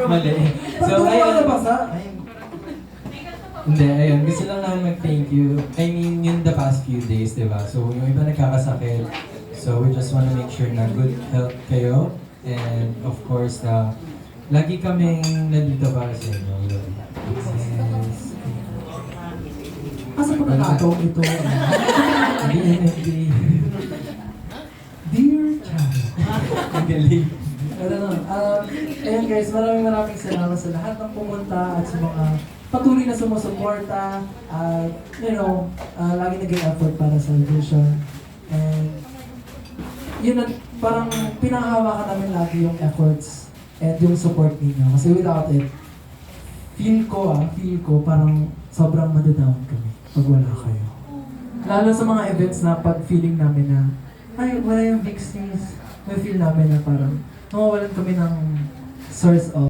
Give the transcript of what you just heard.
Mali. So, ayun. Hindi, ayun. Gusto lang namin mag-thank you. I mean, yun the past few days, di ba? So, yung iba nagkakasakit. So, we just wanna make sure na good health kayo. And, of course, na lagi kaming nandito para sa inyo. Yes. Asa pa nakataong ito? Hindi. Dear child. Ang galing. Pero ayun guys, maraming salamat sa lahat ng pumunta at sa mga patuloy na sumusuporta. Lagi nag-effort para sa vision. And yun at parang pinanghawakan namin lagi yung efforts and yung support ninyo. Kasi without it, feel ko parang sobrang madadown kami pag wala kayo. Lalo sa mga events na pag feeling namin na ay, wala yung Vixies, may feel namin na parang nawawalan kami ng source of